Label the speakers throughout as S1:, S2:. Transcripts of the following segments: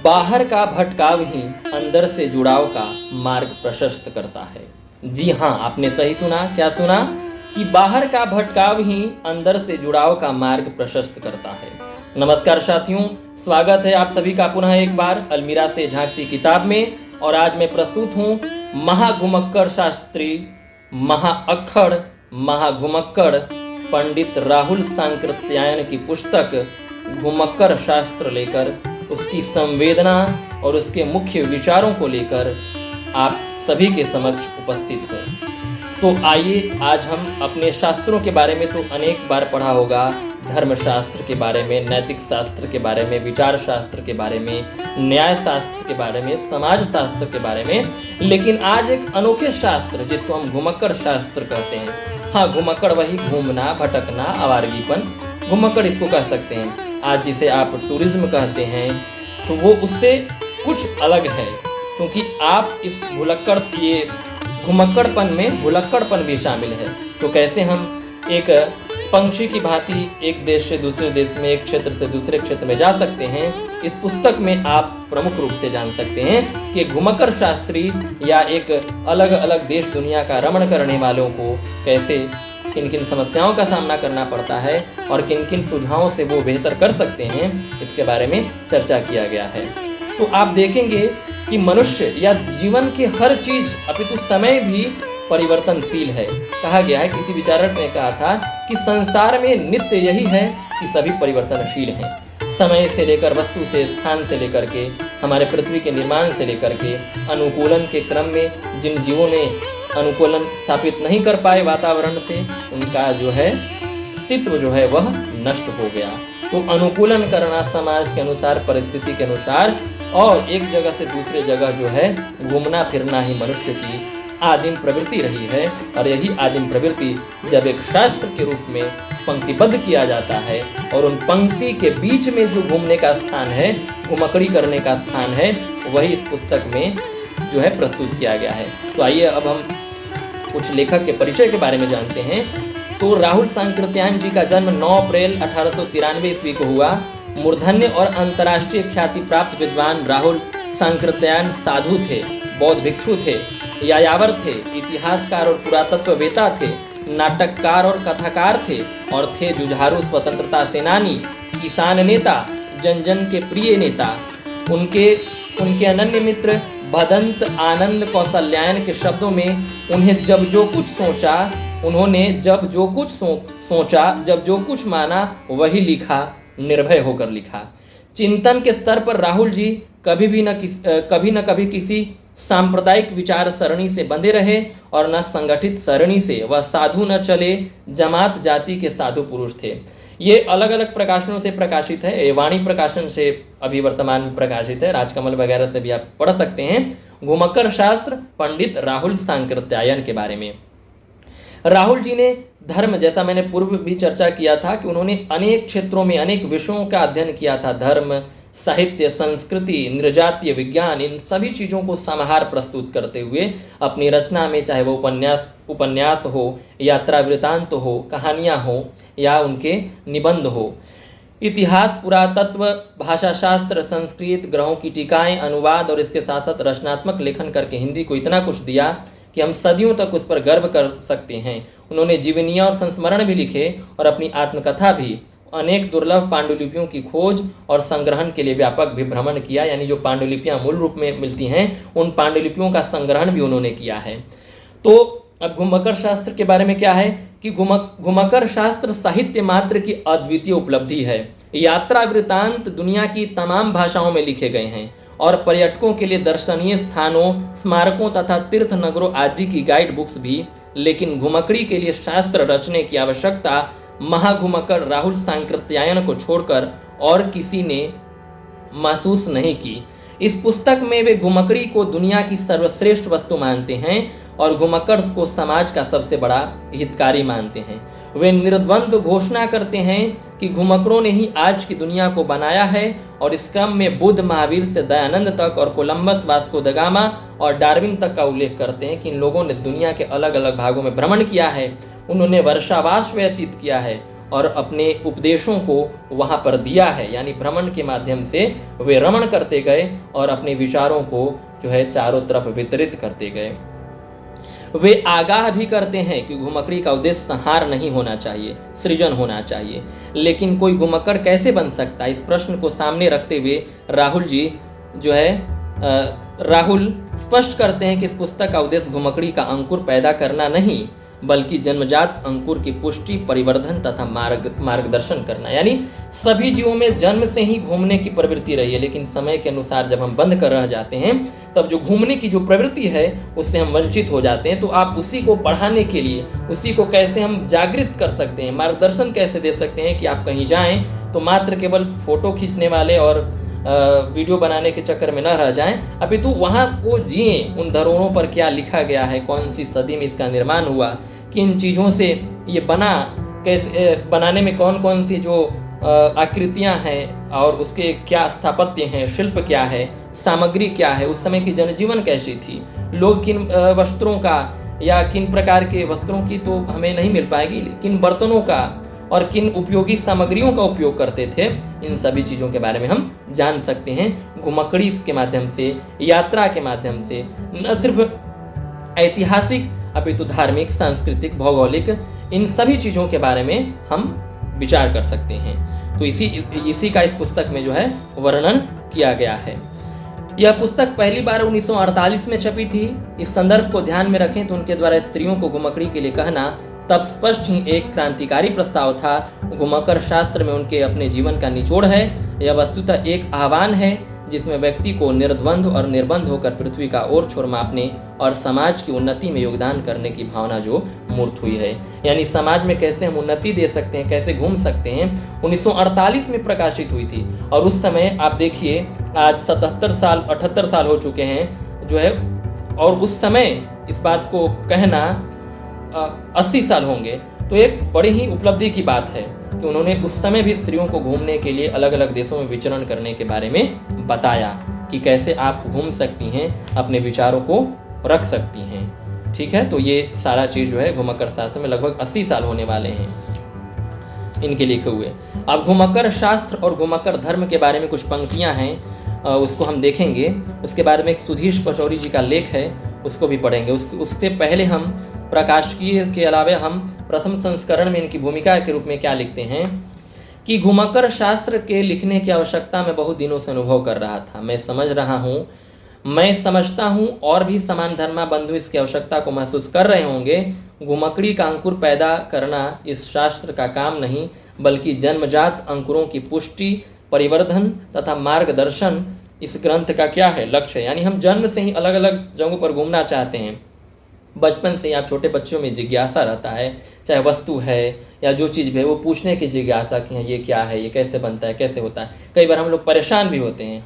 S1: बाहर का भटकाव ही अंदर से जुड़ाव का मार्ग प्रशस्त करता है। जी हाँ, आपने सही सुना। क्या सुना? कि बाहर का भटकाव ही अंदर से जुड़ाव का मार्ग प्रशस्त करता है। नमस्कार साथियों, स्वागत है आप सभी का पुनः एक बार अलमीरा से झांकती किताब में। और आज मैं प्रस्तुत हूँ महाघुमक्कड़ शास्त्री, महाअक्खड़, महाघुमक्कड़ पंडित राहुल सांकृत्यायन की पुस्तक घुमक्कड़ शास्त्र लेकर, उसकी संवेदना और उसके मुख्य विचारों को लेकर आप सभी के समक्ष उपस्थित हूँ। तो आइए, आज हम अपने शास्त्रों के बारे में तो अनेक बार पढ़ा होगा, धर्मशास्त्र के बारे में, नैतिक शास्त्र के बारे में, विचार शास्त्र के बारे में, न्याय शास्त्र के बारे में, समाज शास्त्र के बारे में, लेकिन आज एक अनोखे शास्त्र जिसको हम घुमक्कड़ शास्त्र कहते हैं। हाँ, घुमक्कड़ वही घूमना, भटकना, आवारगीपन, घुमक्कड़ इसको कह सकते हैं। आज जिसे आप टूरिज्म कहते हैं तो वो उससे कुछ अलग है, क्योंकि आप इस ये घुमक्कड़पन में भुलक्कड़पन भी शामिल है। तो कैसे हम एक पंछी की भांति एक देश से दूसरे देश में, एक क्षेत्र से दूसरे क्षेत्र में जा सकते हैं, इस पुस्तक में आप प्रमुख रूप से जान सकते हैं कि घुमक्कड़ शास्त्री या एक अलग अलग देश दुनिया का रमण करने वालों को कैसे किन किन समस्याओं का सामना करना पड़ता है और किन किन सुझावों से वो बेहतर कर सकते हैं, इसके बारे में चर्चा किया गया है। तो आप देखेंगे कि मनुष्य या जीवन की हर चीज अपितु समय भी परिवर्तनशील है। कहा गया है, किसी विचारक ने कहा था कि संसार में नित्य यही है कि सभी परिवर्तनशील हैं। समय से लेकर, वस्तु से, स्थान से लेकर के, हमारे पृथ्वी के निर्माण से लेकर के, अनुकूलन के क्रम में जिन जीवों ने अनुकूलन स्थापित नहीं कर पाए वातावरण से, उनका जो है अस्तित्व जो है वह नष्ट हो गया। तो अनुकूलन करना समाज के अनुसार, परिस्थिति के अनुसार, और एक जगह से दूसरे जगह जो है घूमना फिरना ही मनुष्य की आदिम प्रवृत्ति रही है। और यही आदिम प्रवृत्ति जब एक शास्त्र के रूप में पंक्तिबद्ध किया जाता है और उन पंक्ति के बीच में जो घूमने का स्थान है, घुमक्कड़ी करने का स्थान है, वही इस पुस्तक में जो है प्रस्तुत किया गया है। तो आइए अब हम कुछ लेखक के परिचय के बारे में जानते हैं। तो राहुल सांकृत्यायन जी का जन्म 9 अप्रैल 1893 ईस्वी को हुआ। मूर्धन्य और अंतर्राष्ट्रीय ख्याति प्राप्त विद्वान राहुल सांकृत्यायन साधु थे, बौद्ध भिक्षु थे, यायावर थे, इतिहासकार और पुरातत्ववेता थे, नाटककार और कथाकार थे, और थे जुझारू स्वतंत्रता सेनानी, किसान नेता, जन जन के प्रिय नेता। उनके अनन्य मित्र भदंत आनंद कौशल्यायन के शब्दों में, उन्होंने जब जो कुछ सोचा, जब जो कुछ माना, वही लिखा, निर्भय होकर लिखा। चिंतन के स्तर पर राहुल जी कभी न कभी किसी सांप्रदायिक विचार सरणी से बंधे रहे और न संगठित सरणी से। वह साधु न चले, जमात जाति के साधु पुरुष थे। ये अलग अलग प्रकाशनों से प्रकाशित है। ये वाणी प्रकाशन से अभी वर्तमान में प्रकाशित है, राजकमल वगैरह से भी आप पढ़ सकते हैं। घुमक्कड़ शास्त्र पंडित राहुल सांकृत्यायन के बारे में। राहुल जी ने धर्म, जैसा मैंने पूर्व भी चर्चा किया था कि उन्होंने अनेक क्षेत्रों में अनेक विषयों का अध्ययन किया था। धर्म, साहित्य, संस्कृति, नृजातीय विज्ञान, इन सभी चीज़ों को समाहार प्रस्तुत करते हुए अपनी रचना में, चाहे वो उपन्यास हो, यात्रा वृत्तांत हो, कहानियाँ हो या उनके निबंध हो, इतिहास, पुरातत्व, भाषाशास्त्र, संस्कृत, ग्रहों की टीकाएं, अनुवाद और इसके साथ साथ रचनात्मक लेखन करके हिंदी को इतना कुछ दिया कि हम सदियों तक उस पर गर्व कर सकते हैं। उन्होंने जीवनियाँ और संस्मरण भी लिखे और अपनी आत्मकथा भी। अनेक दुर्लभ पांडुलिपियों की खोज और संग्रहण के लिए व्यापक भी भ्रमण किया, यानी जो पांडुलिपियां मूल रूप में मिलती हैं, उन पांडुलिपियों का संग्रहण भी उन्होंने किया है। तो अब घुमक्कड़ शास्त्र के बारे में क्या है कि घुमक्कड़ शास्त्र साहित्य मात्र की अद्वितीय उपलब्धि है। यात्रा वृत्तांत दुनिया की तमाम भाषाओं में लिखे गए हैं और पर्यटकों के लिए दर्शनीय स्थानों, स्मारकों तथा तीर्थ नगरों आदि की गाइड बुक्स भी। लेकिन घुमक्कड़ी के लिए शास्त्र रचने की आवश्यकता महाघुमक्कड़ राहुल सांकृत्यायन को छोड़कर और किसी ने महसूस नहीं की। इस पुस्तक में वे घुमक्कड़ी को दुनिया की सर्वश्रेष्ठ वस्तु मानते हैं और घुमक्कड़ को समाज का सबसे बड़ा हितकारी मानते हैं। वे निर्द्वंद्व घोषणा करते हैं कि घुमक्कड़ों ने ही आज की दुनिया को बनाया है, और इस क्रम में बुद्ध, महावीर से दयानंद तक और कोलंबस, वास्को द गामा और डार्विन तक का उल्लेख करते हैं कि इन लोगों ने दुनिया के अलग अलग भागों में भ्रमण किया है। उन्होंने वर्षावास व्यतीत किया है और अपने उपदेशों को वहाँ पर दिया है, यानी भ्रमण के माध्यम से वे रमण करते गए और अपने विचारों को जो है चारों तरफ वितरित करते गए। वे आगाह भी करते हैं कि घुमक्कड़ी का उद्देश्य संहार नहीं होना चाहिए, सृजन होना चाहिए। लेकिन कोई घुमक्कड़ कैसे बन सकता है, इस प्रश्न को सामने रखते हुए राहुल स्पष्ट करते हैं कि इस पुस्तक का उद्देश्य घुमक्कड़ी का अंकुर पैदा करना नहीं, बल्कि जन्मजात अंकुर की पुष्टि, परिवर्धन तथा मार्गदर्शन करना। यानी सभी जीवों में जन्म से ही घूमने की प्रवृत्ति रही है, लेकिन समय के अनुसार जब हम बंद कर रह जाते हैं, तब जो घूमने की जो प्रवृत्ति है उससे हम वंचित हो जाते हैं। तो आप उसी को बढ़ाने के लिए, उसी को कैसे हम जागृत कर सकते हैं, मार्गदर्शन कैसे दे सकते हैं कि आप कहीं जाएं तो मात्र केवल फोटो खींचने वाले और वीडियो बनाने के चक्कर में न रह जाएं, अपितु वहाँ को जिए, उन धरोहरों पर क्या लिखा गया है, कौन सी सदी में इसका निर्माण हुआ, किन चीज़ों से ये बना, कैसे बनाने में कौन कौन सी जो आकृतियाँ हैं और उसके क्या स्थापत्य हैं, शिल्प क्या है, सामग्री क्या है, उस समय की जनजीवन कैसी थी, लोग किन वस्त्रों का या किन प्रकार के वस्त्रों की तो हमें नहीं मिल पाएगी, किन बर्तनों का और किन उपयोगी सामग्रियों का उपयोग करते थे, इन सभी चीज़ों के बारे में हम जान सकते हैं घुमक्कड़ी के माध्यम से, यात्रा के माध्यम से। न सिर्फ ऐतिहासिक अपितु धार्मिक, सांस्कृतिक, भौगोलिक, इन सभी चीज़ों के बारे में हम विचार कर सकते हैं। तो इसी का इस पुस्तक में जो है वर्णन किया गया है। यह पुस्तक पहली बार 1948 में छपी थी। इस संदर्भ को ध्यान में रखें तो उनके द्वारा स्त्रियों को घुमक्कड़ी के लिए कहना तब स्पष्ट ही एक क्रांतिकारी प्रस्ताव था। घुमक्कड़ शास्त्र में उनके अपने जीवन का निचोड़ है। यह वस्तुतः एक आह्वान है जिसमें व्यक्ति को निर्द्वंद और निर्बंध होकर पृथ्वी का और छोर मापने और समाज की उन्नति में योगदान करने की भावना जो मूर्त हुई है। यानी समाज में कैसे हम उन्नति दे सकते हैं, कैसे घूम सकते हैं, 1948 में प्रकाशित हुई थी। और उस समय आप देखिए आज 77 साल 78 साल हो चुके हैं जो है, और उस समय इस बात को कहना 80 साल होंगे, तो एक बड़ी ही उपलब्धि की बात है कि उन्होंने उस समय भी स्त्रियों को घूमने के लिए अलग अलग देशों में विचरण करने के बारे में बताया कि कैसे आप घूम सकती हैं, अपने विचारों को रख सकती हैं। ठीक है, तो ये सारा चीज़ जो है घुमक्कड़ शास्त्र में लगभग 80 साल होने वाले हैं इनके लिखे हुए। अब घुमक्कड़ शास्त्र और घुमक्कड़ धर्म के बारे में कुछ पंक्तियाँ हैं, उसको हम देखेंगे। उसके बारे में एक सुधीश पचौरी जी का लेख है, उसको भी पढ़ेंगे। उससे पहले हम प्रकाशकीय के अलावा हम प्रथम संस्करण में इनकी भूमिका के रूप में क्या लिखते हैं कि घुमक्कड़ शास्त्र के लिखने की आवश्यकता मैं बहुत दिनों से अनुभव कर रहा था। मैं समझता हूँ और भी समान धर्मा बंधु इसकी आवश्यकता को महसूस कर रहे होंगे। घुमक्कड़ी का अंकुर पैदा करना इस शास्त्र का काम नहीं, बल्कि जन्मजात अंकुरों की पुष्टि, परिवर्धन तथा मार्गदर्शन इस ग्रंथ का क्या है, लक्ष्य है। यानी हम जन्म से ही अलग अलग जगहों पर घूमना चाहते हैं। बचपन से ही आप छोटे बच्चों में जिज्ञासा रहता है, चाहे वस्तु है या जो चीज़ भी है, वो पूछने की जिज्ञासा कि ये क्या है, ये कैसे बनता है, कैसे होता है। कई बार हम लोग परेशान भी होते हैं,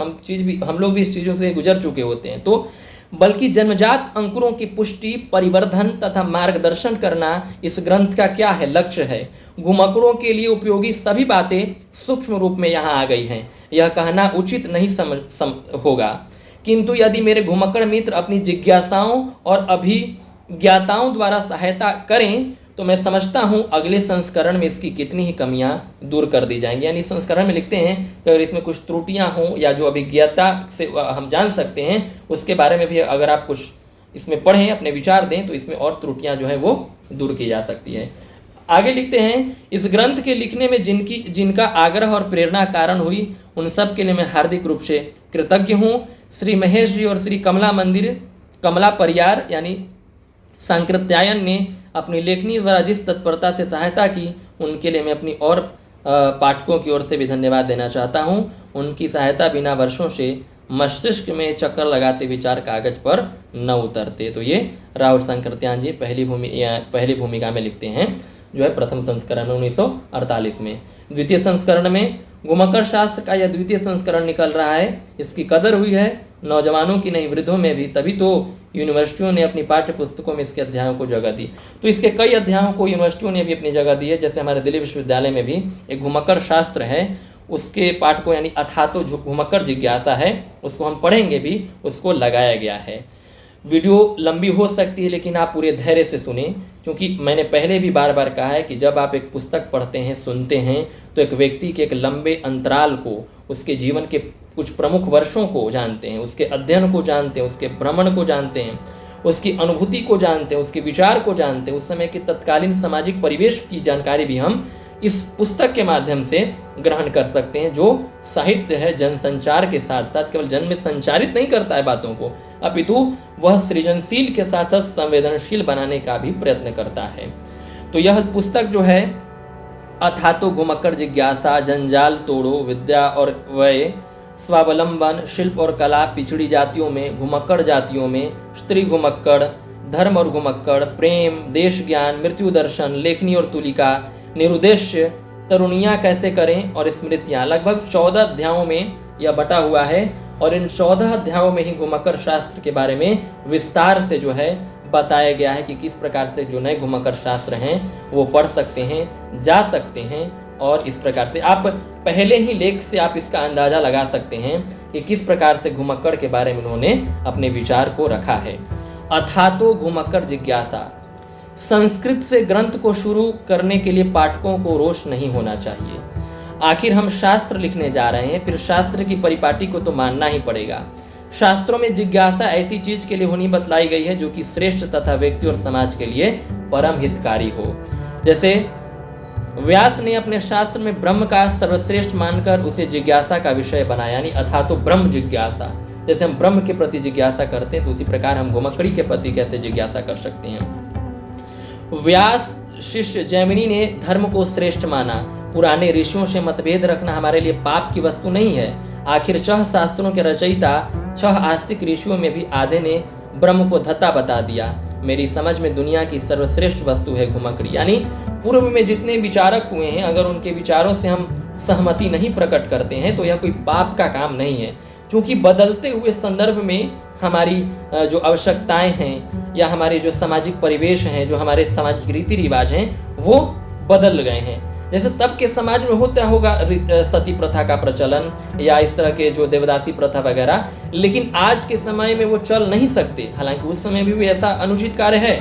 S1: हम लोग भी इस चीज़ों से गुजर चुके होते हैं। तो बल्कि जन्मजात अंकुरों की पुष्टि, परिवर्धन तथा मार्गदर्शन करना इस ग्रंथ का क्या है, लक्ष्य है। घुमक्कड़ों के लिए उपयोगी सभी बातें सूक्ष्म रूप में यहाँ आ गई हैं। यह कहना उचित नहीं होगा, किंतु यदि मेरे घुमक्कड़ मित्र अपनी जिज्ञासाओं और अभिज्ञाताओं द्वारा सहायता करें तो मैं समझता हूँ अगले संस्करण में इसकी कितनी ही कमियाँ दूर कर दी जाएंगी। यानी संस्करण में लिखते हैं कि अगर इसमें कुछ त्रुटियाँ हों या जो अभिज्ञता से हम जान सकते हैं उसके बारे में भी अगर आप कुछ इसमें पढ़ें, अपने विचार दें, तो इसमें और त्रुटियाँ जो है वो दूर की जा सकती है। आगे लिखते हैं, इस ग्रंथ के लिखने में जिनका आग्रह और प्रेरणा कारण हुई उन सब के लिए मैं हार्दिक रूप से कृतज्ञ हूँ। श्री महेश जी और श्री कमला परियार यानी सांकृत्यायन ने अपनी लेखनी द्वारा जिस तत्परता से सहायता की, उनके लिए मैं अपनी और पाठकों की ओर से भी धन्यवाद देना चाहता हूँ। उनकी सहायता बिना वर्षों से मस्तिष्क में चक्कर लगाते विचार कागज पर न उतरते। तो ये राहुल सांकृत्यायन जी पहली भूमिका में लिखते हैं, जो है प्रथम संस्करण 1948 में। द्वितीय संस्करण में घुमक्कड़ शास्त्र का यह द्वितीय संस्करण निकल रहा है। इसकी कदर हुई है नौजवानों की नहीं, वृद्धों में भी, तभी तो यूनिवर्सिटियों ने अपनी पाठ्य पुस्तकों में इसके अध्यायों को जगह दी। तो इसके कई अध्यायों को यूनिवर्सिटियों ने भी अपनी जगह दी है। जैसे हमारे दिल्ली विश्वविद्यालय में भी एक घुमक्कड़ शास्त्र है, उसके पाठ को यानी अथातो घुमक्कड़ जिज्ञासा है, उसको हम पढ़ेंगे भी, उसको लगाया गया है। वीडियो लंबी हो सकती है लेकिन आप पूरे धैर्य से सुने, क्योंकि मैंने पहले भी बार बार कहा है कि जब आप एक पुस्तक पढ़ते हैं, सुनते हैं, तो एक व्यक्ति के एक लंबे अंतराल को, उसके जीवन के कुछ प्रमुख वर्षों को जानते हैं, उसके अध्ययन को जानते हैं, उसके भ्रमण को जानते हैं, उसकी अनुभूति को जानते हैं, उसके विचार को जानते हैं, उस समय के तत्कालीन सामाजिक परिवेश की जानकारी भी हम इस पुस्तक के माध्यम से ग्रहण कर सकते हैं। जो साहित्य है जनसंचार के साथ साथ केवल जन में संचारित नहीं करता है बातों को, अपितु वह सृजनशील के साथ साथ संवेदनशील बनाने का भी प्रयत्न करता है। तो यह पुस्तक जो है अथातो घुमक्कड़ जिज्ञासा, जंजाल तोड़ो, विद्या और वय, स्वावलंबन, शिल्प और कला, पिछड़ी जातियों में, घुमक्कड़ जातियों में, स्त्री घुमक्कड़, धर्म और घुमक्कड़, प्रेम, देश ज्ञान, मृत्यु दर्शन, लेखनी और तुलिका, निरुद्देश्य, तरुणियाँ कैसे करें और स्मृतियाँ। लगभग 14 अध्यायों में यह बटा हुआ है और इन 14 अध्यायों में ही घुमक्कड़ शास्त्र के बारे में विस्तार से जो है बताया गया है कि किस प्रकार से जो नए घुमक्कड़ शास्त्र हैं वो पढ़ सकते हैं, जा सकते हैं। और इस प्रकार से आप पहले ही लेख से आप इसका अंदाजा लगा सकते हैं कि किस प्रकार से घुमक्कड़ के बारे में उन्होंने अपने विचार को रखा है। अथातो घुमक्कड़ जिज्ञासा। संस्कृत से ग्रंथ को शुरू करने के लिए पाठकों को रोष नहीं होना चाहिए। आखिर हम शास्त्र लिखने जा रहे हैं, फिर शास्त्र की परिपाटी को तो मानना ही पड़ेगा। शास्त्रों में जिज्ञासा ऐसी चीज के लिए होनी बतलाई गई है जो कि श्रेष्ठ तथा व्यक्ति और समाज के लिए परम हितकारी हो। जैसे व्यास ने अपने शास्त्र में ब्रह्म का सर्वश्रेष्ठ मानकर उसे जिज्ञासा का विषय बनाया, यानी अथातो ब्रह्म जिज्ञासा। जैसे हम ब्रह्म के प्रति जिज्ञासा करते हैं तो उसी प्रकार हम घुमक्कड़ी के प्रति कैसे जिज्ञासा कर सकते हैं। व्यास शिष्य जैमिनी ने धर्म को श्रेष्ठ माना। पुराने ऋषियों से मतभेद रखना हमारे लिए पाप की वस्तु नहीं है। आखिर 6 शास्त्रों के रचयिता 6 आस्तिक ऋषियों में भी आधे ने ब्रह्म को धता बता दिया। मेरी समझ में दुनिया की सर्वश्रेष्ठ वस्तु है घुमक्कड़ी। यानी पूर्व में जितने विचारक हुए हैं, अगर उनके विचारों से हम सहमति नहीं प्रकट करते हैं तो यह कोई पाप का काम नहीं है, क्योंकि बदलते हुए संदर्भ में हमारी जो आवश्यकताएं हैं या हमारे जो सामाजिक परिवेश हैं, जो हमारे सामाजिक रीति रिवाज हैं, वो बदल गए हैं। जैसे तब के समाज में होता होगा सती प्रथा का प्रचलन या इस तरह के जो देवदासी प्रथा वगैरह, लेकिन आज के समय में वो चल नहीं सकते। हालांकि उस समय भी ऐसा अनुचित कार्य है।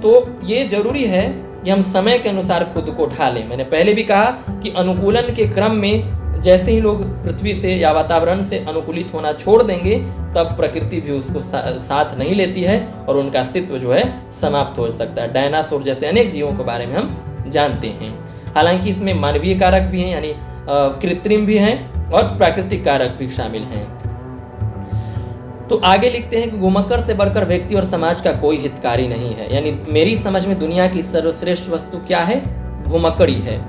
S1: तो ये जरूरी है कि हम समय के अनुसार खुद को ढालें। मैंने पहले भी कहा कि अनुकूलन के क्रम में जैसे ही लोग पृथ्वी से या वातावरण से अनुकूलित होना छोड़ देंगे, तब प्रकृति भी उसको साथ नहीं लेती है और उनका अस्तित्व जो है समाप्त हो सकता है। डायनासोर जैसे अनेक जीवों के बारे में हम जानते हैं। हालांकि इसमें मानवीय कारक भी हैं, यानी कृत्रिम भी हैं और प्राकृतिक कारक भी शामिल हैं। तो आगे लिखते हैं कि घुमक्कड़ से बढ़कर व्यक्ति और समाज का कोई हितकारी नहीं है। यानी मेरी समझ में दुनिया की सर्वश्रेष्ठ वस्तु क्या है? घुमक्कड़ी है।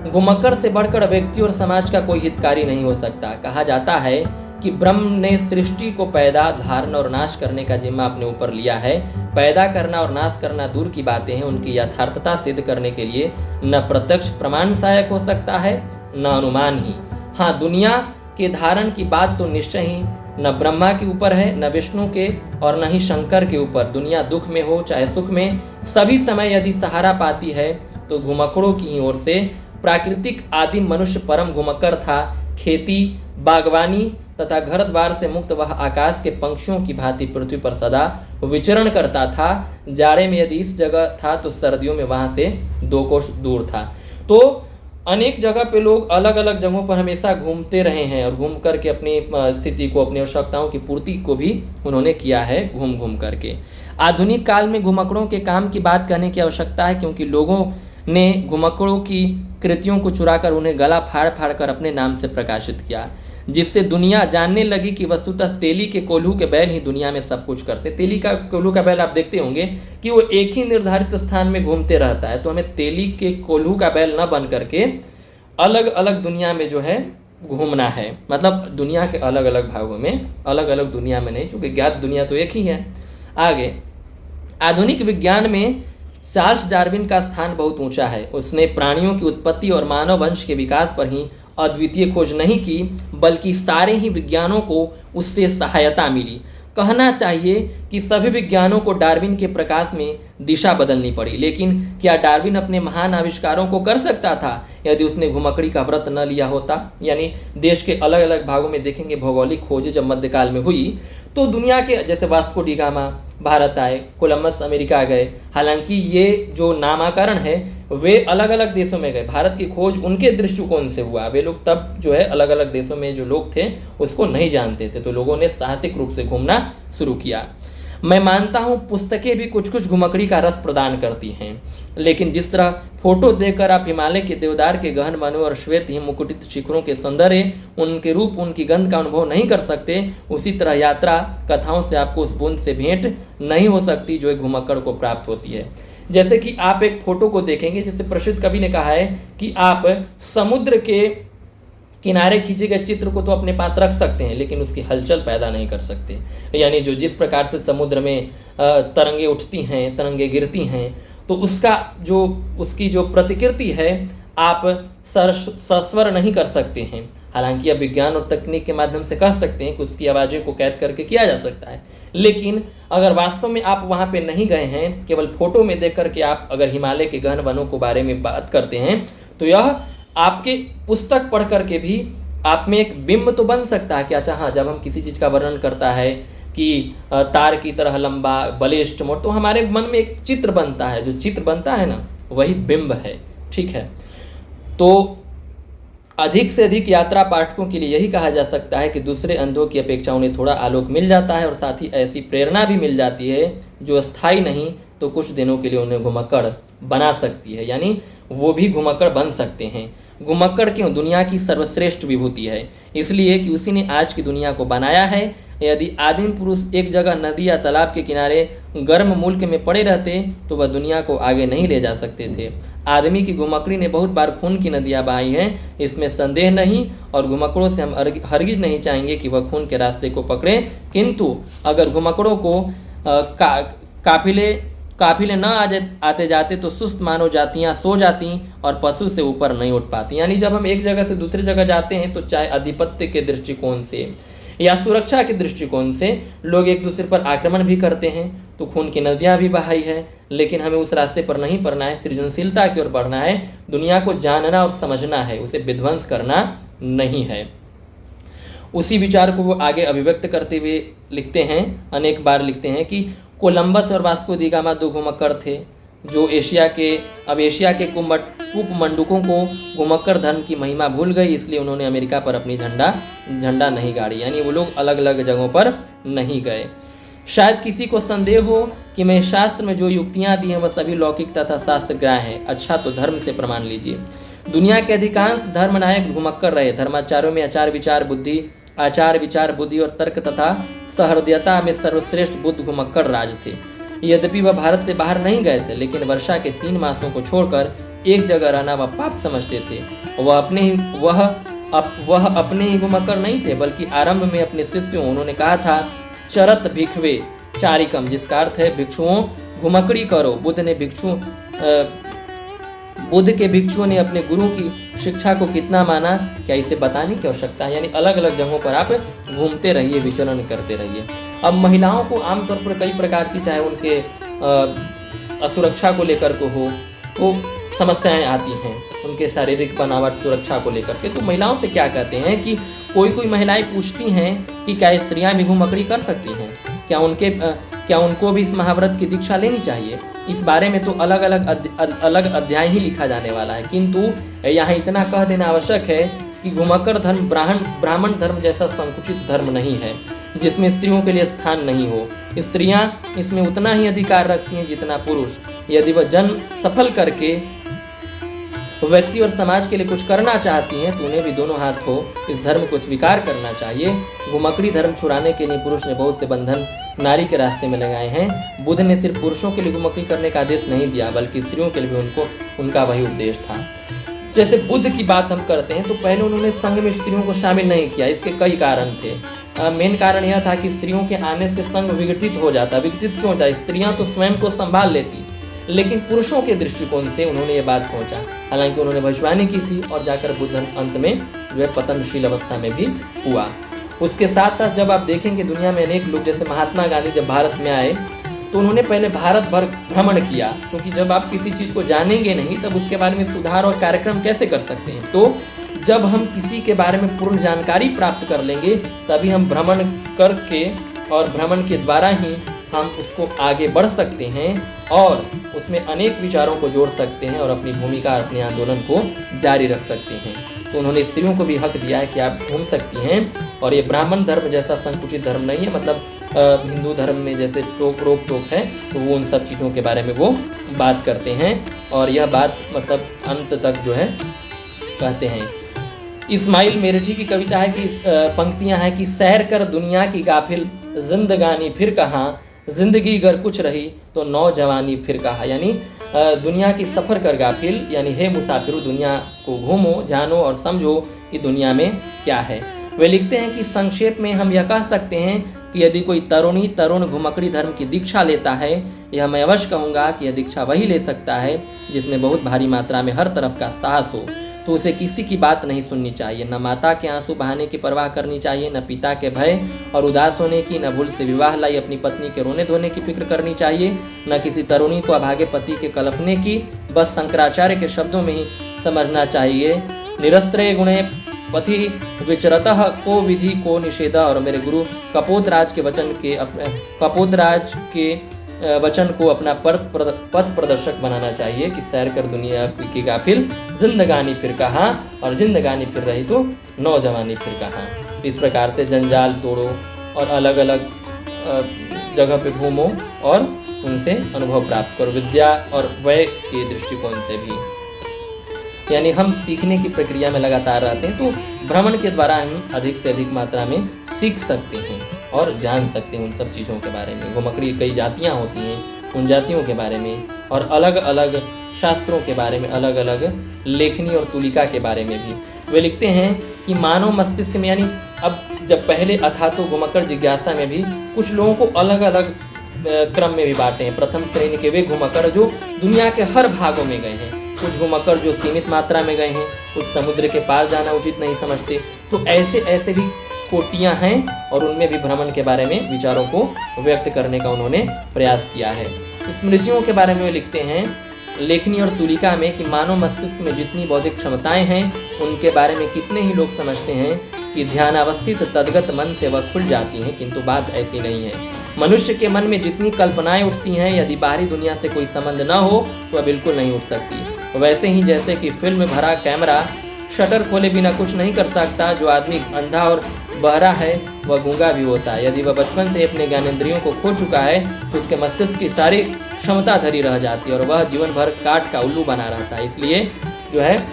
S1: घुमक्कड़ से बढ़कर व्यक्ति और समाज का कोई हितकारी नहीं हो सकता। कहा जाता है कि ब्रह्म ने सृष्टि को पैदा, धारण और नाश करने का जिम्मा अपने ऊपर लिया है। पैदा करना और नाश करना दूर की बातें हैं, उनकी यथार्थता सिद्ध करने के लिए न प्रत्यक्ष प्रमाण सहायक हो सकता है न अनुमान ही। हाँ, दुनिया के धारण की बात तो निश्चय ही न ब्रह्मा के ऊपर है, न विष्णु के और न ही शंकर के ऊपर। दुनिया दुख में हो चाहे सुख में, सभी समय यदि सहारा पाती है तो घुमक्कड़ों की ओर से। प्राकृतिक आदिम मनुष्य परम घुमक्कड़ था। खेती, बागवानी तथा घर द्वार से मुक्त वह आकाश के पंक्षियों की भांति पृथ्वी पर सदा विचरण करता था। जाड़े में यदि इस जगह था तो सर्दियों में वहां से 2 कोस दूर था। तो अनेक जगह पे लोग अलग अलग जगहों पर हमेशा घूमते रहे हैं और घूम करके अपनी स्थिति को, अपनी आवश्यकताओं की पूर्ति को भी उन्होंने किया है घूम घूम करके। आधुनिक काल में घुमक्कड़ों के काम की बात करने की आवश्यकता है, क्योंकि लोगों ने घुमक्कड़ों की कृतियों को चुराकर उन्हें गला फाड़ फाड़ कर अपने नाम से प्रकाशित किया, जिससे दुनिया जानने लगी कि वस्तुतः तेली के कोल्हू के बैल ही दुनिया में सब कुछ करते। तेली का कोल्हू का बैल आप देखते होंगे कि वो एक ही निर्धारित स्थान में घूमते रहता है। तो हमें तेली के कोल्हू का बैल न बन करके अलग अलग दुनिया में जो है घूमना है। मतलब दुनिया के अलग अलग भागों में, अलग अलग दुनिया में नहीं, चूँकि ज्ञात दुनिया तो एक ही है। आगे आधुनिक विज्ञान में चार्ल्स डार्विन का स्थान बहुत ऊंचा है। उसने प्राणियों की उत्पत्ति और मानव वंश के विकास पर ही अद्वितीय खोज नहीं की, बल्कि सारे ही विज्ञानों को उससे सहायता मिली। कहना चाहिए कि सभी विज्ञानों को डार्विन के प्रकाश में दिशा बदलनी पड़ी। लेकिन क्या डार्विन अपने महान आविष्कारों को कर सकता था यदि उसने घुमक्कड़ी का व्रत न लिया होता? यानी देश के अलग अलग भागों में देखेंगे, भौगोलिक खोजें जब मध्यकाल में हुई तो दुनिया के जैसे वास्को डी गामा भारत आए, कोलंबस अमेरिका गए, हालांकि ये जो नामाकरण है वे अलग अलग देशों में गए, भारत की खोज उनके दृष्टिकोण से हुआ। वे लोग तब जो है अलग अलग देशों में जो लोग थे उसको नहीं जानते थे, तो लोगों ने साहसिक रूप से घूमना शुरू किया। मैं मानता हूँ पुस्तकें भी कुछ कुछ घुमकड़ी का रस प्रदान करती हैं, लेकिन जिस तरह फोटो देखकर आप हिमालय के देवदार के गहन वनों और श्वेत हिम मुकुटित शिखरों के सौंदर्य, उनके रूप, उनकी गंध का अनुभव नहीं कर सकते, उसी तरह यात्रा कथाओं से आपको उस बूंद से भेंट नहीं हो सकती जो एक घुमक्कड़ को प्राप्त होती है। जैसे कि आप एक फोटो को देखेंगे, जैसे प्रसिद्ध कवि ने कहा है कि आप समुद्र के किनारे खींचे गए चित्र को तो अपने पास रख सकते हैं, लेकिन उसकी हलचल पैदा नहीं कर सकते। यानी जो जिस प्रकार से समुद्र में तरंगे उठती हैं, तरंगे गिरती हैं, तो उसकी जो प्रतिकृति है आप सस्वर नहीं कर सकते हैं। हालांकि अब विज्ञान और तकनीक के माध्यम से कह सकते हैं कि उसकी आवाज़ें को कैद करके किया जा सकता है, लेकिन अगर वास्तव में आप वहाँ पे नहीं गए हैं, केवल फोटो में देख करके आप अगर हिमालय के गहन वनों के बारे में बात करते हैं, तो यह आपके पुस्तक पढ़ करके भी आप में एक बिंब तो बन सकता है कि अच्छा हाँ, जब हम किसी चीज़ का वर्णन करता है कि तार की तरह लंबा, बलिष्ठ, मोट, तो हमारे मन में एक चित्र बनता है। जो चित्र बनता है ना, वही बिंब है। ठीक है, तो अधिक से अधिक यात्रा पाठकों के लिए यही कहा जा सकता है कि दूसरे अंधों की अपेक्षा उन्हें थोड़ा आलोक मिल जाता है और साथ ही ऐसी प्रेरणा भी मिल जाती है जो स्थायी नहीं तो कुछ दिनों के लिए उन्हें घुमक्कड़ बना सकती है। यानी वो भी घुमक्कड़ बन सकते हैं। घुमक्कड़ क्यों? दुनिया की सर्वश्रेष्ठ विभूति है, इसलिए कि उसी ने आज की दुनिया को बनाया है। यदि आदिम पुरुष एक जगह नदी या तालाब के किनारे गर्म मुल्क में पड़े रहते तो वह दुनिया को आगे नहीं ले जा सकते थे। आदमी की घुमक्कड़ी ने बहुत बार खून की नदियाँ बहाई हैं, इसमें संदेह नहीं, और घुमक्कड़ों से हम हरगिज नहीं चाहेंगे कि वह खून के रास्ते को पकड़ें। किंतु अगर घुमक्कड़ों को काफिले न आते जाते तो सुस्त मानव जातियाँ सो जाती और पशु से ऊपर नहीं उठ पाती। यानी जब हम एक जगह से दूसरी जगह जाते हैं तो चाहे आधिपत्य के दृष्टिकोण से या सुरक्षा के दृष्टिकोण से लोग एक दूसरे पर आक्रमण भी करते हैं, तो खून की नदियाँ भी बहाई है, लेकिन हमें उस रास्ते पर नहीं पड़ना है, सृजनशीलता की ओर बढ़ना है, दुनिया को जानना और समझना है, उसे विध्वंस करना नहीं है। उसी विचार को वो आगे अभिव्यक्त करते हुए लिखते हैं, अनेक बार लिखते हैं कि कोलंबस और वास्को डी गामा दो घुमक्कड़ थे जो एशिया के कूपमंडुकों को घुमक्कड़ धर्म की महिमा भूल गई, इसलिए उन्होंने अमेरिका पर अपनी झंडा नहीं गाड़ी। यानी वो लोग अलग अलग जगहों पर नहीं गए। शायद किसी को संदेह हो कि मैं शास्त्र में जो युक्तियाँ दी हैं वह सभी लौकिक तथा शास्त्रग्राह्य हैं। अच्छा, तो धर्म से प्रमाण लीजिए। दुनिया के अधिकांश धर्मनायक घुमक्कड़ रहे। धर्माचार्यों में आचार विचार बुद्धि और तर्क तथा सहृदयता में सर्वश्रेष्ठ बुद्ध घुमक्कड़ राज थे। यद्यपि वह भारत से बाहर नहीं गए थे, लेकिन वर्षा के 3 मासों को छोड़कर एक जगह रहना वह पाप समझते थे। वह अपने ही घुमक्कड़ नहीं थे, बल्कि आरंभ में अपने शिष्यों, उन्होंने कहा था चरत भिक्षवे चारिकम, जिसका अर्थ है भिक्षुओं घुमक्कड़ी करो। बुद्ध के भिक्षुओं ने अपने गुरु की शिक्षा को कितना माना, क्या इसे बताने की आवश्यकता है। यानी अलग अलग जगहों पर आप घूमते रहिए, विचरण करते रहिए। अब महिलाओं को आमतौर पर कई प्रकार की, चाहे उनके असुरक्षा को लेकर को हो, तो समस्याएं आती हैं उनके शारीरिक बनावट सुरक्षा को लेकर के। तो महिलाओं से क्या कहते हैं कि कोई महिलाएं पूछती हैं कि क्या स्त्रियां भी घुमक्कड़ी कर सकती हैं, क्या उनको भी इस महाव्रत की दीक्षा लेनी चाहिए। इस बारे में तो अलग अलग अध्याय ही लिखा जाने वाला है, किंतु यहाँ इतना कह देना आवश्यक है कि घुमक्कड़ धर्म ब्राह्मण धर्म जैसा संकुचित धर्म नहीं है जिसमें स्त्रियों के लिए स्थान नहीं हो। स्त्रियां इसमें उतना ही अधिकार रखती हैं जितना पुरुष। यदि वह जन्म सफल करके व्यक्ति और समाज के लिए कुछ करना चाहती हैं तो उन्हें भी दोनों हाथ हो इस धर्म को स्वीकार करना चाहिए। घुमक्कड़ी धर्म छुड़ाने के लिए पुरुष ने बहुत से बंधन नारी के रास्ते में लगाए हैं। बुद्ध ने सिर्फ पुरुषों के लिए घुमक्कड़ी करने का आदेश नहीं दिया, बल्कि स्त्रियों के लिए भी उनका वही उपदेश था। जैसे बुद्ध की बात हम करते हैं तो पहले उन्होंने संघ में स्त्रियों को शामिल नहीं किया। इसके कई कारण थे। मेन कारण यह था कि स्त्रियों के आने से संघ विघटित हो जाता। विघटित क्यों होता? स्त्रियां तो स्वयं को संभाल लेती, लेकिन पुरुषों के दृष्टिकोण से उन्होंने ये बात सोचा। हालांकि उन्होंने भविष्यवाणी की थी और जाकर बुद्ध अंत में जो है पतनशील अवस्था में भी हुआ। उसके साथ साथ जब आप देखेंगे दुनिया में अनेक लोग, जैसे महात्मा गांधी जब भारत में आए तो उन्होंने पहले भारत भर भ्रमण किया, क्योंकि जब आप किसी चीज़ को जानेंगे नहीं तब उसके बारे में सुधार और कार्यक्रम कैसे कर सकते हैं। तो जब हम किसी के बारे में पूर्ण जानकारी प्राप्त कर लेंगे तभी हम भ्रमण करके और भ्रमण के द्वारा ही हम उसको आगे बढ़ सकते हैं और उसमें अनेक विचारों को जोड़ सकते हैं और अपनी भूमिका, अपने आंदोलन को जारी रख सकते हैं। तो उन्होंने स्त्रियों को भी हक दिया है कि आप घूम सकती हैं, और ये ब्राह्मण धर्म जैसा संकुचित धर्म नहीं है, मतलब हिंदू धर्म में जैसे रोक टोक है, तो वो उन सब चीज़ों के बारे में वो बात करते हैं। और यह बात मतलब अंत तक जो है कहते हैं। इस्माइल मेरठी की कविता है कि पंक्तियां हैं कि सैर कर दुनिया की गाफिल, जिंदगानी फिर कहाँ, जिंदगी अगर कुछ रही तो नौजवानी फिर कहाँ। यानी दुनिया की सफ़र कर गाफिल, यानी हे मुसाफिर, दुनिया को घूमो, जानो और समझो कि दुनिया में क्या है। वे लिखते हैं कि संक्षेप में हम यह कह सकते हैं कि यदि कोई तरुण घुमक्कड़ी धर्म की दीक्षा लेता है, यह मैं अवश्य कहूँगा कि यह दीक्षा वही ले सकता है जिसमें बहुत भारी मात्रा में हर तरफ का साहस हो। तो उसे किसी की बात नहीं सुननी चाहिए, न माता के आंसू बहाने की परवाह करनी चाहिए, न पिता के भय और उदास होने की, न भूल से विवाह लाई अपनी पत्नी के रोने धोने की फिक्र करनी चाहिए, न किसी तरुणी को अभागे पति के कल्पने की। बस शंकराचार्य के शब्दों में ही समझना चाहिए, निरस्त्रे गुणे पथि विचरतः को विधि को निषेध। और मेरे गुरु कपोतराज के वचन को अपना पथ प्रदर्शक बनाना चाहिए कि सैर कर दुनिया की गाफिल, जिंदगानी फिर कहाँ, और जिंदगानी फिर रही तो नौजवानी फिर कहाँ। इस प्रकार से जंजाल तोड़ो और अलग अलग जगह पे घूमो और उनसे अनुभव प्राप्त करो, विद्या और व्यय के दृष्टिकोण से भी। यानी हम सीखने की प्रक्रिया में लगातार रहते हैं, तो भ्रमण के द्वारा हम अधिक से अधिक मात्रा में सीख सकते हैं और जान सकते हैं उन सब चीज़ों के बारे में। घुमक्कड़ी कई जातियाँ होती हैं, उन जातियों के बारे में और अलग अलग शास्त्रों के बारे में, अलग अलग लेखनी और तुलिका के बारे में भी। वे लिखते हैं कि मानव मस्तिष्क में, यानी अब जब पहले अथा तो घुमक्कड़ जिज्ञासा में भी कुछ लोगों को अलग अलग क्रम में भी बांटे हैं। प्रथम श्रेणी के वे घुमक्कड़ जो दुनिया के हर भागों में गए हैं, कुछ घुमक्कड़ जो सीमित मात्रा में गए हैं, कुछ समुद्र के पार जाना उचित नहीं समझते। तो ऐसे भी कोटियां हैं और उनमें भी भ्रमण के बारे में विचारों को व्यक्त करने का उन्होंने प्रयास किया है। स्मृतियों के बारे में वे लिखते हैं लेखनी और तुलिका में कि मानव मस्तिष्क में जितनी बौद्धिक क्षमताएं हैं उनके बारे में कितने ही लोग समझते हैं कि ध्यानावस्थित तद्गत मन से वह खुल जाती हैं, किंतु बात ऐसी नहीं है। मनुष्य के मन में जितनी कल्पनाएं उठती हैं, यदि बाहरी दुनिया से कोई संबंध न हो तो वह बिल्कुल नहीं उठ सकती। वैसे ही जैसे कि फिल्म भरा कैमरा शटर खोले बिना कुछ नहीं कर सकता, जो आदमी अंधा और बहरा है वह गूंगा भी होता है। यदि वह बचपन से अपने ज्ञानेंद्रियों को खो चुका है तो उसके मस्तिष्क की सारी क्षमता धरी रह जाती है और वह जीवन भर काट का उल्लू बना रहता है। इसलिए जो है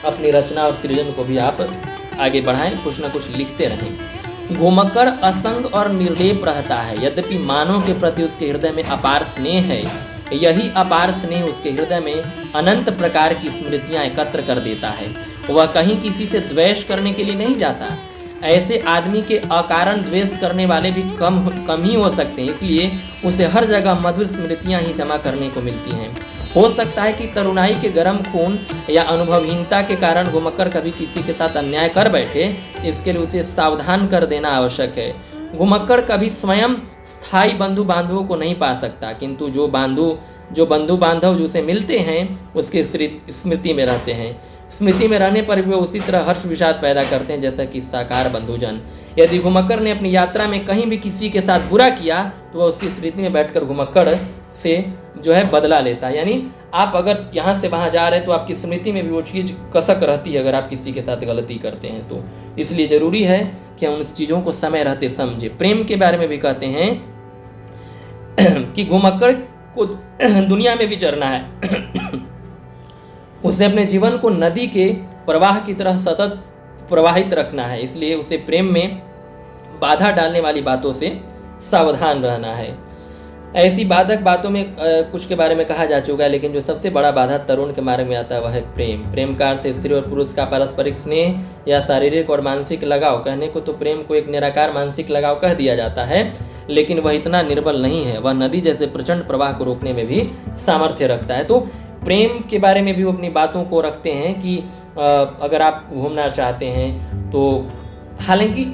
S1: अपनी रचना और सृजन को भी आप आगे बढ़ाएं, कुछ न कुछ लिखते रहें। घुमक्कड़ असंग और निर्लेप रहता है, यद्यपि मानव के प्रति उसके हृदय में अपार स्नेह है। यही अपार स्नेह उसके हृदय में अनंत प्रकार की स्मृतियां एकत्र कर देता है। वह कहीं किसी से द्वेष करने के लिए नहीं जाता। ऐसे आदमी के अकारण द्वेष करने वाले भी कम ही हो सकते हैं, इसलिए उसे हर जगह मधुर स्मृतियां ही जमा करने को मिलती हैं। हो सकता है कि तरुणाई के गर्म खून या अनुभवहीनता के कारण घुमक्कड़ कभी किसी के साथ अन्याय कर बैठे, इसके लिए उसे सावधान कर देना आवश्यक है। घुमक्कड़ कभी स्वयं स्थायी बंधु बांधवों को नहीं पा सकता, किंतु जो बंधु बांधव जो उसे मिलते हैं उसकी स्मृति में रहते हैं। स्मृति में रहने पर भी उसी तरह हर्ष विषाद पैदा करते हैं जैसा कि साकार बंधुजन। यदि घुमक्कड़ ने अपनी यात्रा में कहीं भी किसी के साथ बुरा किया तो वह उसकी स्मृति में बैठकर घुमक्कड़ से जो है बदला लेता है। यानी आप अगर यहाँ से वहाँ जा रहे हैं तो आपकी स्मृति में भी वो चीज़ कसक रहती है अगर आप किसी के साथ गलती करते हैं तो। इसलिए ज़रूरी है कि हम उन चीज़ों को समय रहते समझे। प्रेम के बारे में भी कहते हैं कि घुमक्कड़ को दुनिया में विचरना है, उसे अपने जीवन को नदी के प्रवाह की तरह सतत प्रवाहित रखना है। इसलिए उसे प्रेम में बाधा डालने वाली बातों से सावधान रहना है। ऐसी बाधक बातों में कुछ के बारे में कहा जा चुका है, लेकिन जो सबसे बड़ा बाधा तरुण के बारे में आता है वह है प्रेम। प्रेम का अर्थ स्त्री और पुरुष का पारस्परिक स्नेह या शारीरिक और मानसिक लगाव। कहने को तो प्रेम को एक निराकार मानसिक लगाव कह दिया जाता है, लेकिन वह इतना निर्बल नहीं है। वह नदी जैसे प्रचंड प्रवाह को रोकने में भी सामर्थ्य रखता है। तो प्रेम के बारे में भी वो अपनी बातों को रखते हैं कि अगर आप घूमना चाहते हैं तो, हालांकि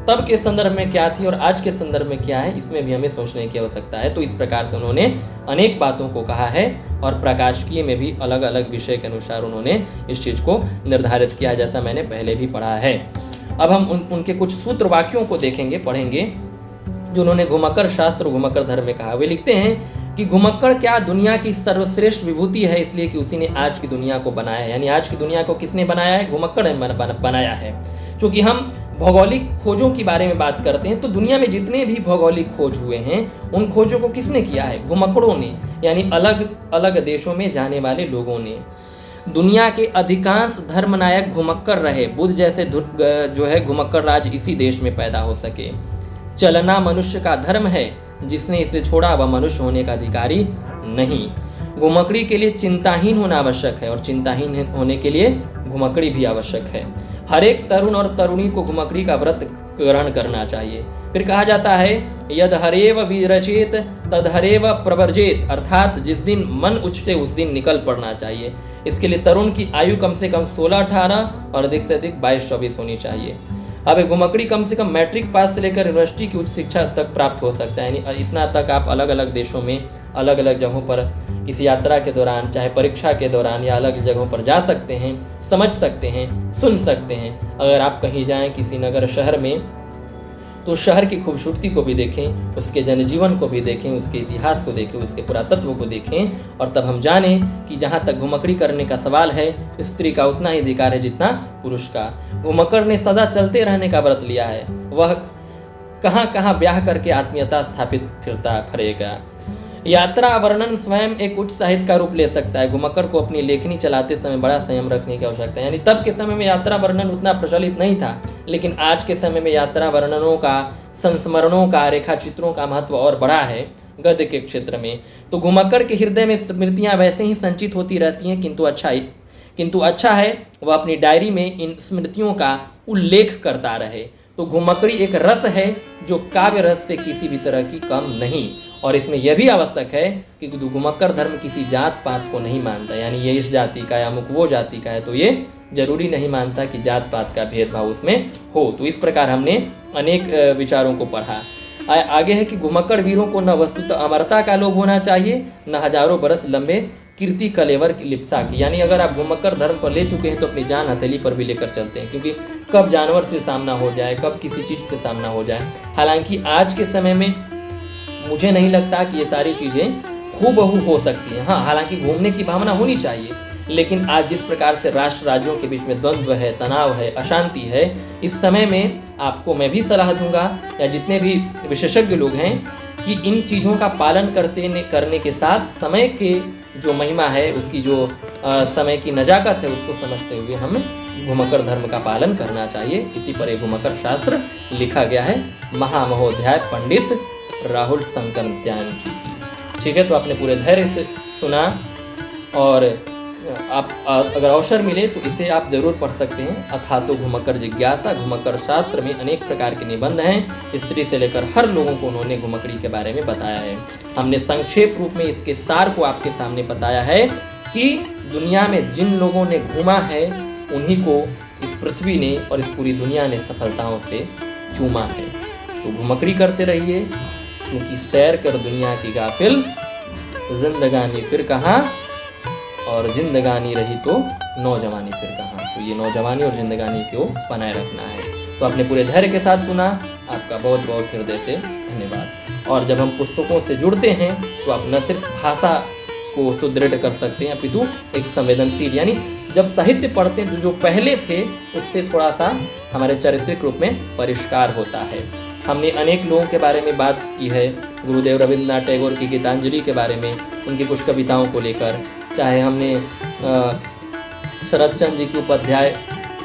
S1: तब के संदर्भ में क्या थी और आज के संदर्भ में क्या है, इसमें भी हमें सोचने की आवश्यकता है। तो इस प्रकार से उन्होंने अनेक बातों को कहा है और प्रकाशिकीय में भी अलग अलग विषय के अनुसार उन्होंने इस चीज़ को निर्धारित किया, जैसा मैंने पहले भी पढ़ा है। अब हम उनके कुछ सूत्र वाक्यों को देखेंगे, पढ़ेंगे, जो उन्होंने घुमक्कड़ शास्त्र घुमक्कड़ धर्म में कहा। वे लिखते हैं कि घुमक्कड़ क्या दुनिया की सर्वश्रेष्ठ विभूति है, इसलिए कि उसी ने आज की दुनिया को बनाया है। यानी आज की दुनिया को किसने बनाया है? घुमक्कड़ ने बनाया है। क्योंकि हम भौगोलिक खोजों के बारे में बात करते हैं तो दुनिया में जितने भी भौगोलिक खोज हुए हैं उन खोजों को किसने किया है? घुमक्कड़ों ने, यानी अलग अलग देशों में जाने वाले लोगों ने। दुनिया के अधिकांश धर्मनायक घुमक्कड़ रहे। बुद्ध जैसे जो है घुमक्कड़ राज इसी देश में पैदा हो सके। चलना मनुष्य का धर्म है, जिसने इसे छोड़ा वह मनुष्य होने का अधिकारी नहीं। घुमक्कड़ी के लिए चिंताहीन होना आवश्यक है और चिंताहीन होने के लिए घुमक्कड़ी भी आवश्यक है। हर एक तरुण और तरुणी को घुमक्कड़ी का व्रत ग्रहण करना चाहिए। फिर कहा जाता है यद हरेव विरचेत तद हरेव प्रवर्जेत, अर्थात जिस दिन मन उछटे उस दिन निकल पड़ना चाहिए। इसके लिए तरुण की आयु कम से कम 16-18 और अधिक से अधिक 22-24 होनी चाहिए। अब घुमक्कड़ी कम से कम मैट्रिक पास से लेकर यूनिवर्सिटी की उच्च शिक्षा तक प्राप्त हो सकता है। यानी इतना तक आप अलग अलग देशों में अलग अलग जगहों पर किसी यात्रा के दौरान, चाहे परीक्षा के दौरान या अलग जगहों पर जा सकते हैं, समझ सकते हैं, सुन सकते हैं। अगर आप कहीं जाएं किसी नगर शहर में तो शहर की खूबसूरती को भी देखें, उसके जनजीवन को भी देखें, उसके इतिहास को देखें, उसके पुरातत्व को देखें और तब हम जानें कि जहाँ तक घुमक्कड़ी करने का सवाल है स्त्री का उतना ही अधिकार है जितना पुरुष का। घुमक्कड़ ने सदा चलते रहने का व्रत लिया है। वह कहाँ कहाँ ब्याह करके आत्मीयता स्थापित फिरेगा। यात्रा वर्णन स्वयं एक उच्च साहित्य का रूप ले सकता है। घुमक्कड़ को अपनी लेखनी चलाते समय बड़ा संयम रखने की आवश्यकता है। यानी तब के समय में यात्रा वर्णन उतना प्रचलित नहीं था, लेकिन आज के समय में यात्रा वर्णनों का, संस्मरणों का, रेखाचित्रों का महत्व और बढ़ा है गद्य के क्षेत्र में। तो घुमक्कड़ के हृदय में स्मृतियाँ वैसे ही संचित होती रहती हैं, किंतु अच्छा है वह अपनी डायरी में इन स्मृतियों का उल्लेख करता रहे। तो घुमक्कड़ी एक रस है जो काव्य रस से किसी भी तरह की कम नहीं। और इसमें यह भी आवश्यक है कि घुमक्कड़ धर्म किसी जात पात को नहीं मानता। यानी ये इस जाति का या अमुक वो जाति का है तो ये जरूरी नहीं मानता कि जात पात का भेदभाव उसमें हो। तो इस प्रकार हमने अनेक विचारों को पढ़ा। आगे है कि घुमक्कड़ वीरों को न वस्तुतः अमरता का लोभ होना चाहिए, न हजारों बरस लंबे कीर्ति कलेवर की लिप्सा की। यानी अगर आप घुमक्कड़ धर्म पर ले चुके हैं तो अपनी जान हथेली पर भी लेकर चलते हैं, क्योंकि कब जानवर से सामना हो जाए, कब किसी चीज़ से सामना हो जाए। हालांकि आज के समय में मुझे नहीं लगता कि ये सारी चीज़ें हूबहू हो सकती हैं। हाँ, हालांकि घूमने की भावना होनी चाहिए, लेकिन आज जिस प्रकार से राष्ट्र राज्यों के बीच में द्वंद्व है, तनाव है, अशांति है, इस समय में आपको मैं भी सलाह दूंगा या जितने भी विशेषज्ञ लोग हैं कि इन चीज़ों का पालन करने के साथ समय के जो महिमा है, उसकी जो समय की नजाकत है, उसको समझते हुए हमें घुमक्कड़ धर्म का पालन करना चाहिए। इसी पर एक घुमक्कड़ शास्त्र लिखा गया है महामहोध्याय पंडित राहुल शंकरत्यायन जी की। ठीक है, तो आपने पूरे धैर्य से सुना और आप अगर अवसर मिले तो इसे आप जरूर पढ़ सकते हैं। अथातो घुमक्कड़ जिज्ञासा। घुमक्कड़ शास्त्र में अनेक प्रकार के निबंध हैं। स्त्री से लेकर हर लोगों को उन्होंने घुमक्कड़ी के बारे में बताया है। हमने संक्षेप रूप में इसके सार को आपके सामने बताया है कि दुनिया में जिन लोगों ने घूमा है उन्हीं को इस पृथ्वी ने और इस पूरी दुनिया ने सफलताओं से चूमा है। तो घुमक्कड़ी करते रहिए, क्योंकि सैर कर दुनिया की गाफिल, जिंदगानी फिर कहाँ, और जिंदगानी रही तो नौजवानी फिर कहाँ। तो ये नौजवानी और जिंदगानी को बनाए रखना है। तो आपने पूरे धैर्य के साथ सुना, आपका बहुत बहुत हृदय से धन्यवाद। और जब हम पुस्तकों से जुड़ते हैं तो आप न सिर्फ भाषा को सुदृढ़ कर सकते हैं, अपितु एक संवेदनशील, यानी जब साहित्य पढ़ते हैं तो जो पहले थे उससे थोड़ा सा हमारे चारित्रिक रूप में परिष्कार होता है। हमने अनेक लोगों के बारे में बात की है, गुरुदेव रविंद्रनाथ टैगोर की गीतांजलि के बारे में, उनकी कुछ कविताओं को लेकर, चाहे हमने शरद चंद्र जी की उपाध्याय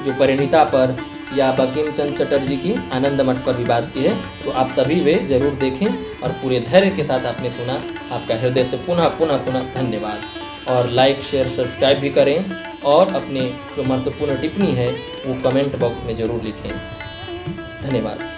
S1: जो परिणीता पर, या बंकिम चंद्र चटर्जी की आनंद मठ पर भी बात की है। तो आप सभी वे जरूर देखें और पूरे धैर्य के साथ आपने सुना। आपका हृदय से पुनः पुनः पुनः धन्यवाद। और लाइक शेयर सब्सक्राइब भी करें और अपने जो महत्वपूर्ण टिप्पणी है वो कमेंट बॉक्स में ज़रूर लिखें। धन्यवाद।